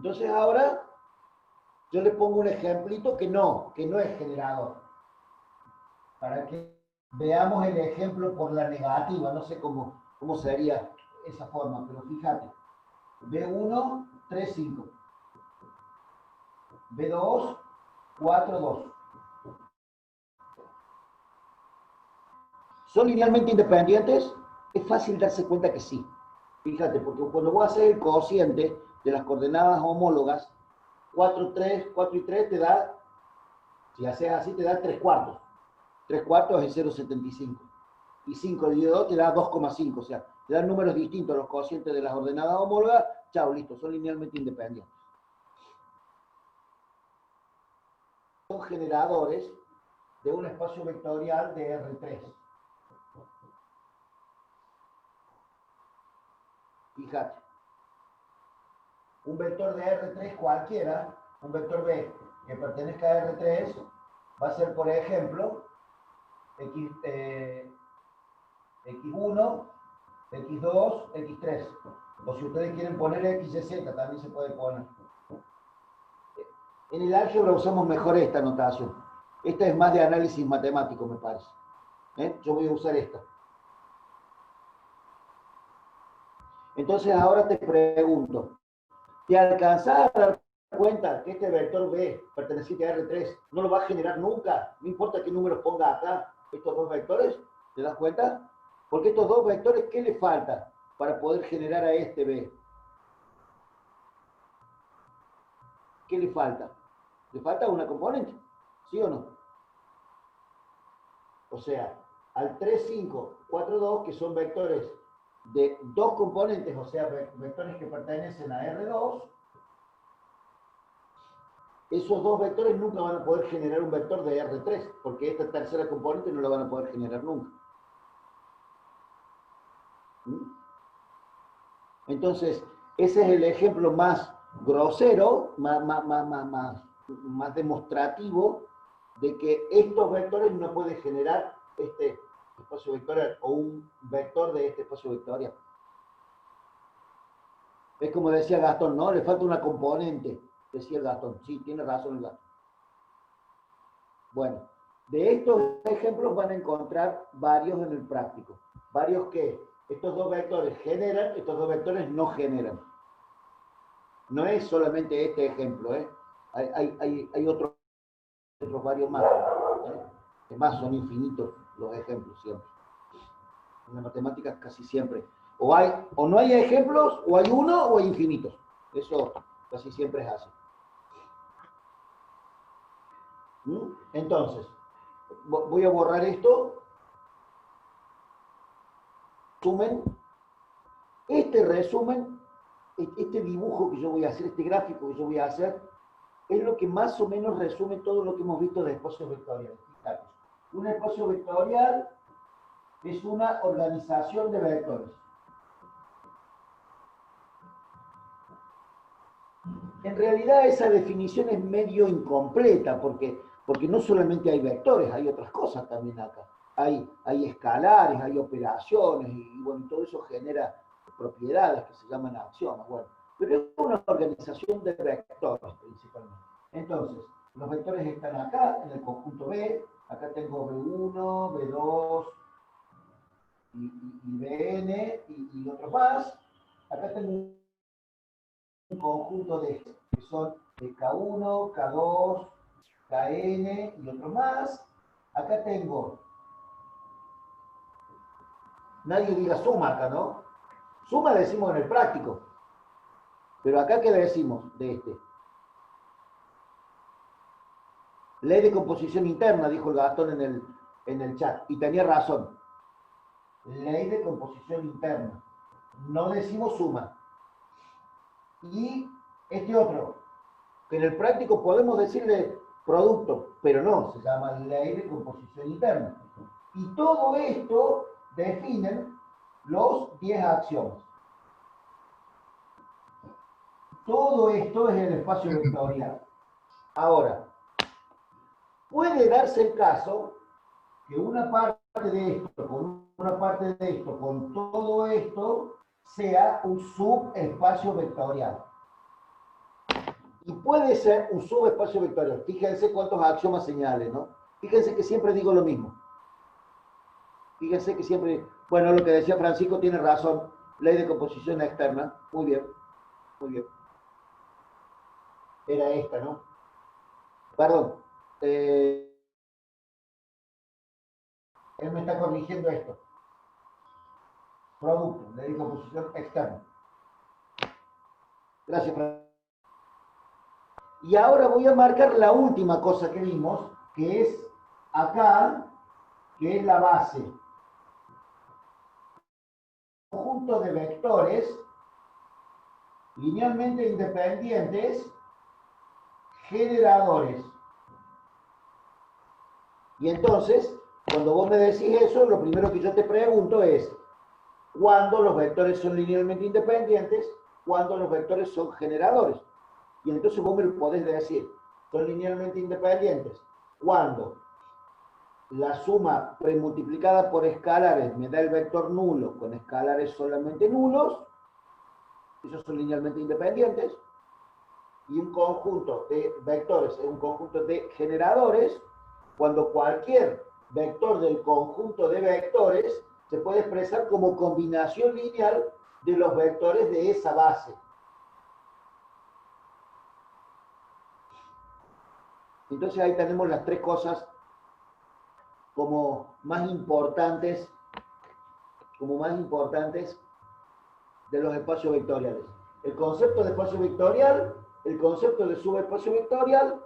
Entonces ahora yo le pongo un ejemplito que no es generador. Para que veamos el ejemplo por la negativa, no sé cómo sería esa forma, pero fíjate. B1, 3, 5. B2, 4, 2. ¿Son linealmente independientes? Es fácil darse cuenta que sí. Fíjate, porque cuando voy a hacer el cociente de las coordenadas homólogas, 4 y 3 te da, si haces así, te da 3 cuartos. 3 cuartos es 0,75. Y 5 dividido 2 te da 2,5. O sea, te dan números distintos los cocientes de las ordenadas homólogas. Chao, listo, son linealmente independientes. Son generadores de un espacio vectorial de R3. Fíjate. Un vector de R3 cualquiera, un vector B que pertenezca a R3, va a ser, por ejemplo, X1, X2, X3. O si ustedes quieren poner XZ, también se puede poner. En el álgebra usamos mejor esta notación. Esta es más de análisis matemático, me parece. Yo voy a usar esta. Entonces ahora te pregunto, ¿te alcanzás a dar cuenta que este vector B perteneciente a R3 no lo va a generar nunca? No importa qué números ponga acá, estos dos vectores, ¿te das cuenta? Porque estos dos vectores, ¿qué le falta para poder generar a este B? ¿Qué le falta? Le falta una componente, ¿sí o no? O sea, al 3, 5, 4, 2, que son vectores de dos componentes, o sea, vectores que pertenecen a R2, esos dos vectores nunca van a poder generar un vector de R3, porque esta tercera componente no la van a poder generar nunca. Entonces, ese es el ejemplo más grosero, más demostrativo de que estos vectores no pueden generar este espacio vectorial o un vector de este espacio vectorial. Es como decía Gastón, ¿no? Le falta una componente, decía el Gastón. Sí, tiene razón el Gastón. Bueno, de estos ejemplos van a encontrar varios en el práctico. Varios que estos dos vectores generan, estos dos vectores no generan. No es solamente este ejemplo, ¿eh? Hay otros varios más. Además, son infinitos los ejemplos siempre. En la matemática casi siempre. O no hay ejemplos, o hay uno, o hay infinitos. Eso casi siempre es así. Entonces, voy a borrar esto. Resumen. Este resumen, este dibujo que yo voy a hacer, este gráfico que yo voy a hacer, es lo que más o menos resume todo lo que hemos visto de espacios vectoriales. Fíjate, un espacio vectorial es una organización de vectores. En realidad esa definición es medio incompleta, porque no solamente hay vectores, hay otras cosas también acá. Hay escalares, hay operaciones, y bueno, todo eso genera propiedades que se llaman acciones. Bueno, pero es una organización de vectores principalmente. Entonces, los vectores están acá, en el conjunto B, acá tengo B1, B2, y Bn, y otros más. Acá tengo un conjunto de estos, que son K1, K2, Kn y otros más. Acá tengo, nadie diga suma acá, ¿no? Suma decimos en el práctico. Pero acá, ¿qué decimos de este? Ley de composición interna, dijo el Gastón en el chat. Y tenía razón. Ley de composición interna. No decimos suma. Y este otro, que en el práctico podemos decirle producto, pero no, se llama ley de composición interna. Y todo esto definen los 10 axiomas. Todo esto es el espacio vectorial. Ahora, puede darse el caso que una parte de esto, con una parte de esto, con todo esto, sea un subespacio vectorial. Y puede ser un subespacio vectorial. Fíjense cuántos axiomas señales, ¿no? Fíjense que siempre digo lo mismo. Fíjense que siempre, bueno, lo que decía Francisco tiene razón. Ley de composición externa. Muy bien, muy bien. Era esta, ¿no? Perdón. Él me está corrigiendo esto. Producto, ley de composición externa. Gracias, Francisco. Y ahora voy a marcar la última cosa que vimos, que es acá, que es la base. Conjunto de vectores linealmente independientes generadores. Y entonces, cuando vos me decís eso, lo primero que yo te pregunto es, ¿cuándo los vectores son linealmente independientes? ¿Cuándo los vectores son generadores? Y entonces vos me lo podés decir, son linealmente independientes. ¿Cuándo? La suma premultiplicada por escalares me da el vector nulo con escalares solamente nulos, esos son linealmente independientes, y un conjunto de vectores es un conjunto de generadores, cuando cualquier vector del conjunto de vectores se puede expresar como combinación lineal de los vectores de esa base. Entonces ahí tenemos las tres cosas como más importantes de los espacios vectoriales. El concepto de espacio vectorial, el concepto de subespacio vectorial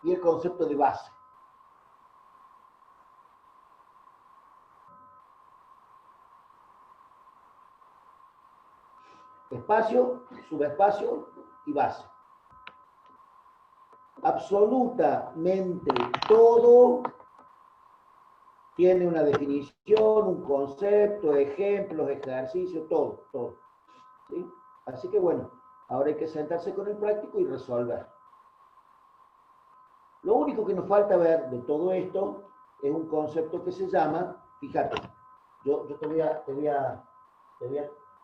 y el concepto de base. Espacio, subespacio y base. Absolutamente todo tiene una definición, un concepto, ejemplos, ejercicios, todo. ¿Sí? Así que bueno, ahora hay que sentarse con el práctico y resolver. Lo único que nos falta ver de todo esto es un concepto que se llama, fíjate, yo te voy a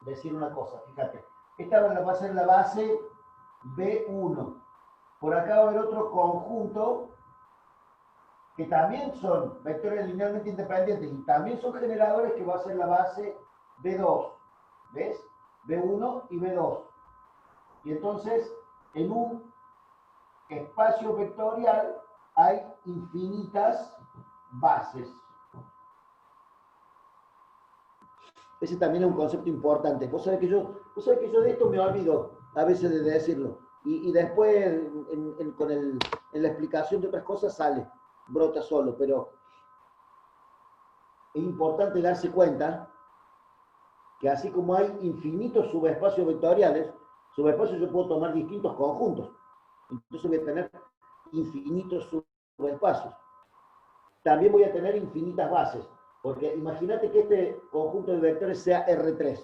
decir una cosa, fíjate. Esta va a ser la base B1. Por acá va a haber otro conjunto que también son vectores linealmente independientes y también son generadores, que va a ser la base B2. ¿Ves? B1 y B2. Y entonces, en un espacio vectorial hay infinitas bases. Ese también es un concepto importante. Vos sabés que yo de esto me olvido a veces de decirlo. Y después en la explicación de otras cosas brota solo. Pero es importante darse cuenta que así como hay infinitos subespacios vectoriales, subespacios yo puedo tomar distintos conjuntos. Entonces voy a tener infinitos subespacios. También voy a tener infinitas bases. Porque imagínate que este conjunto de vectores sea R3.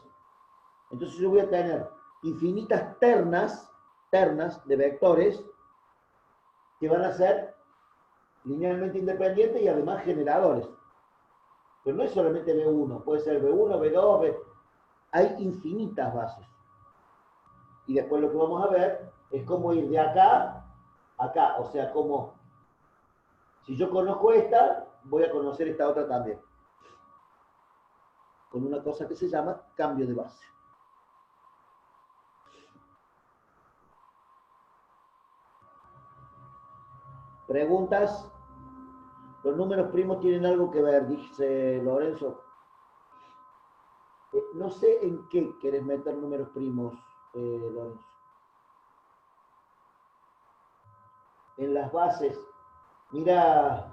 Entonces yo voy a tener infinitas ternas de vectores que van a ser linealmente independientes y además generadores. Pero no es solamente B1, puede ser B1, B2, B... Hay infinitas bases. Y después lo que vamos a ver es cómo ir de acá a acá. O sea, como si yo conozco esta, voy a conocer esta otra también. Con una cosa que se llama cambio de base. ¿Preguntas? Los números primos tienen algo que ver, dice Lorenzo. No sé en qué querés meter números primos, Lorenzo. En las bases. Mira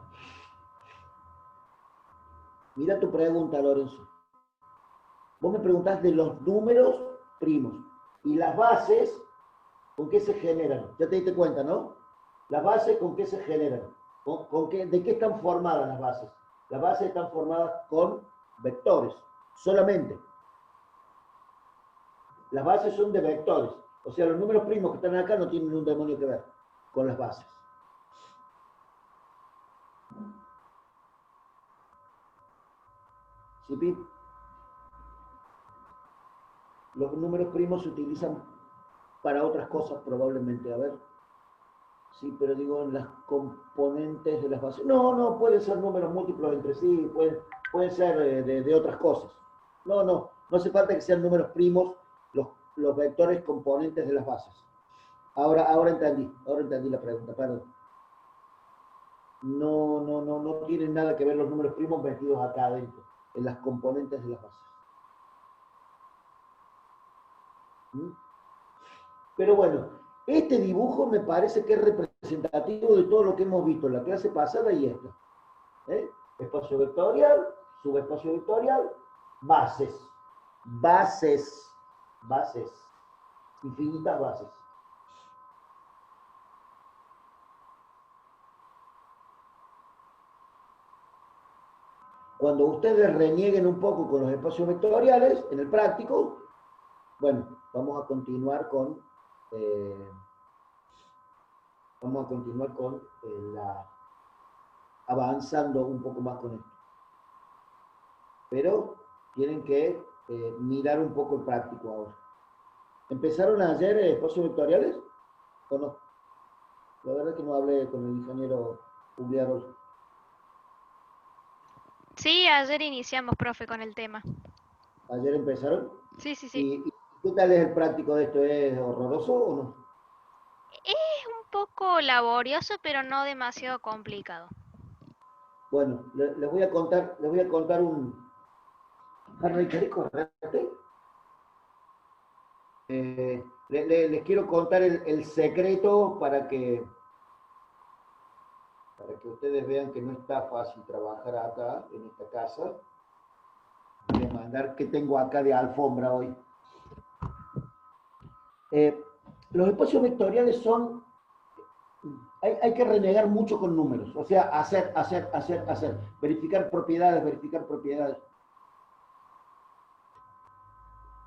tu pregunta, Lorenzo. Vos me preguntás de los números primos. Y las bases, ¿con qué se generan? Ya te diste cuenta, ¿no? Las bases, ¿con qué se generan? ¿De qué están formadas las bases? Las bases están formadas con vectores, solamente. Las bases son de vectores. O sea, los números primos que están acá no tienen un demonio que ver con las bases. ¿Sí, Pi? Los números primos se utilizan para otras cosas probablemente. A ver, sí, pero digo en las componentes de las bases. No, no, pueden ser números múltiplos entre sí, pueden ser de otras cosas. No, no, no hace falta que sean números primos los vectores componentes de las bases. Ahora entendí la pregunta, perdón. No, no, no, no tienen nada que ver los números primos metidos acá adentro, en las componentes de las bases. ¿Mm? Pero bueno, este dibujo me parece que es representativo de todo lo que hemos visto en la clase pasada y esta. ¿Eh? Espacio vectorial, subespacio vectorial, bases, bases, bases, infinitas bases. Cuando ustedes renieguen un poco con los espacios vectoriales, en el práctico, bueno, vamos a continuar con avanzando un poco más con esto. Pero tienen que mirar un poco el práctico ahora. ¿Empezaron ayer espacios vectoriales o no? La verdad es que no hablé con el ingeniero Ugliarol. Sí, ayer iniciamos, profe, con el tema. ¿Ayer empezaron? Sí, sí, sí. ¿Y qué tal es el práctico de esto? ¿Es horroroso o no? Es un poco laborioso, pero no demasiado complicado. Bueno, les voy a contar un... Harley, ¿querés correrte? Les quiero contar el secreto para que ustedes vean que no está fácil trabajar acá, en esta casa. Voy a mandar que tengo acá de alfombra hoy. Los espacios vectoriales son... Hay que renegar mucho con números, o sea, hacer, verificar propiedades.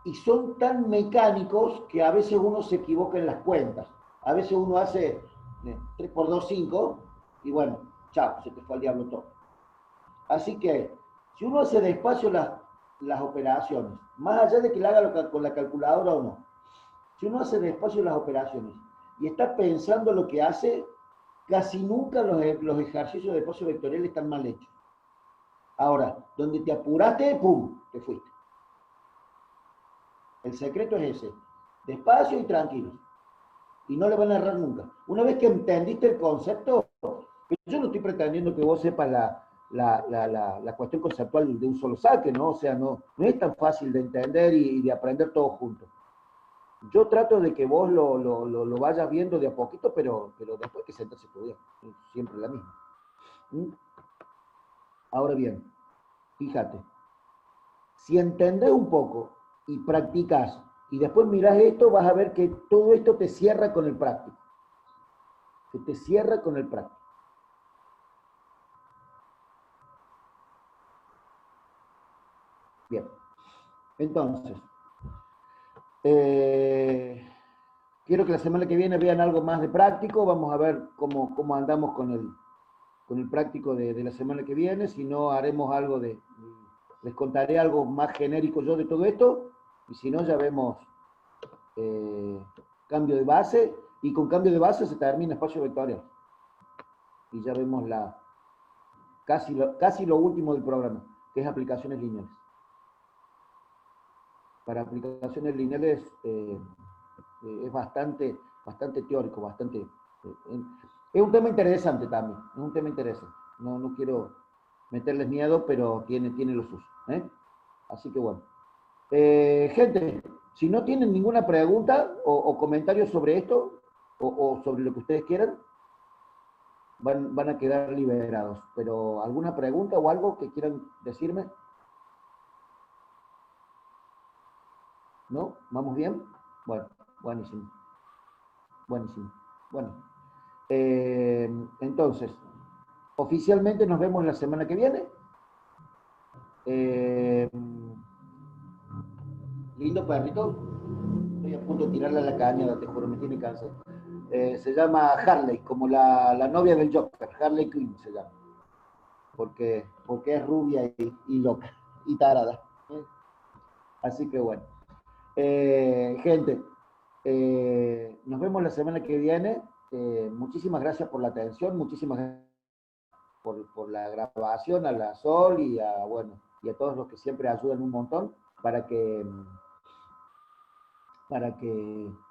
Y son tan mecánicos que a veces uno se equivoca en las cuentas. A veces uno hace 3 por 2, 5, y bueno, chao, se te fue al diablo todo. Así que, si uno hace despacio las operaciones, más allá de que la haga con la calculadora o no, si uno hace despacio las operaciones y está pensando lo que hace, casi nunca los ejercicios de espacio vectorial están mal hechos. Ahora, donde te apuraste, ¡pum!, te fuiste. El secreto es ese, despacio y tranquilo. Y no le van a errar nunca. Una vez que entendiste el concepto, yo no estoy pretendiendo que vos sepas la cuestión conceptual de un solo saque, ¿no? O sea, no es tan fácil de entender y de aprender todo junto. Yo trato de que vos lo vayas viendo de a poquito, pero después que sentas a estudiar. Es siempre la misma. ¿Mm? Ahora bien, fíjate, si entendés un poco y practicás y después mirás esto, vas a ver que todo esto te cierra con el práctico. Que te cierra con el práctico. Bien. Entonces, quiero que la semana que viene vean algo más de práctico. Vamos a ver cómo andamos con el práctico de la semana que viene. Si no, haremos algo les contaré algo más genérico yo de todo esto. Y si no, ya vemos cambio de base. Y con cambio de base se termina espacio vectorial. Y ya vemos casi lo último del programa, que es aplicaciones lineales. Para aplicaciones lineales es bastante teórico, es un tema interesante también, es un tema interesante. No quiero meterles miedo, pero tiene los usos. Así que bueno. Gente, si no tienen ninguna pregunta o comentario sobre esto, o sobre lo que ustedes quieran, van a quedar liberados. Pero ¿alguna pregunta o algo que quieran decirme? ¿No? ¿Vamos bien? Bueno, buenísimo. Buenísimo. Bueno, entonces, oficialmente nos vemos la semana que viene. Lindo perrito. Estoy a punto de tirarle a la caña, te juro, me tiene cansado. Se llama Harley, como la novia del Joker, Harley Quinn se llama. Porque es rubia y loca, y tarada. Así que bueno. Gente, Nos vemos la semana que viene. Muchísimas gracias por la atención, muchísimas gracias por la grabación, a la Sol y bueno, y a todos los que siempre ayudan un montón para que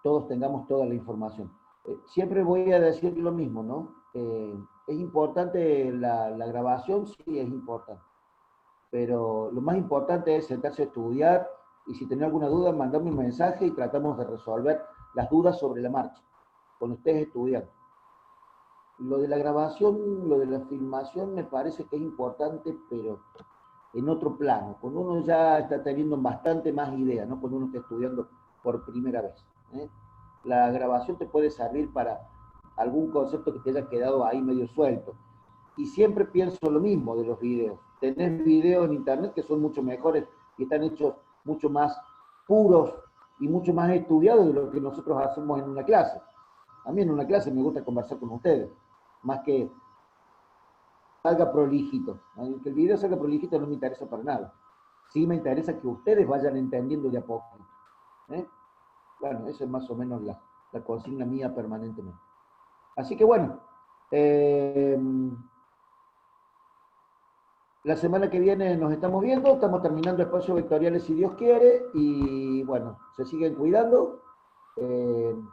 todos tengamos toda la información. Siempre voy a decir lo mismo, ¿no? Es importante la grabación, sí es importante, pero lo más importante es sentarse a estudiar y si tenés alguna duda, mandame un mensaje y tratamos de resolver las dudas sobre la marcha, con ustedes estudiando. Lo de la grabación, lo de la filmación me parece que es importante, pero en otro plano, cuando uno ya está teniendo bastante más idea, ¿no? Cuando uno está estudiando por primera vez. La grabación te puede servir para algún concepto que te haya quedado ahí medio suelto. Y siempre pienso lo mismo de los videos. Tenés videos en internet que son mucho mejores y están hechos mucho más puros y mucho más estudiados de lo que nosotros hacemos en una clase. A mí en una clase me gusta conversar con ustedes, más que salga prolijito. Que el video salga prolijito no me interesa para nada. Sí me interesa que ustedes vayan entendiendo de a poco. Bueno, esa es más o menos la consigna mía permanentemente. Así que bueno, la semana que viene nos estamos viendo, estamos terminando espacios vectoriales si Dios quiere, y bueno, se siguen cuidando,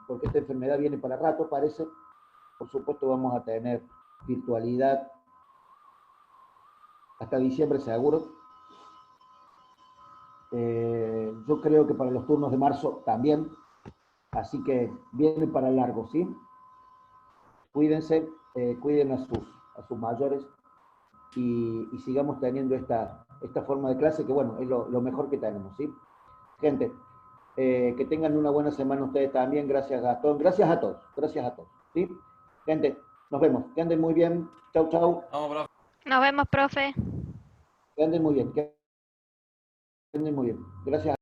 porque esta enfermedad viene para rato, parece. Por supuesto vamos a tener virtualidad hasta diciembre seguro. Yo creo que para los turnos de marzo también, así que viene para largo, ¿sí? Cuídense, cuiden a sus mayores y sigamos teniendo esta forma de clase que, bueno, es lo mejor que tenemos, ¿sí? Gente, que tengan una buena semana ustedes también, gracias Gastón, gracias a todos, ¿sí? Gente, nos vemos, que anden muy bien, chau, chau. Nos vemos, profe. Que anden muy bien, gracias.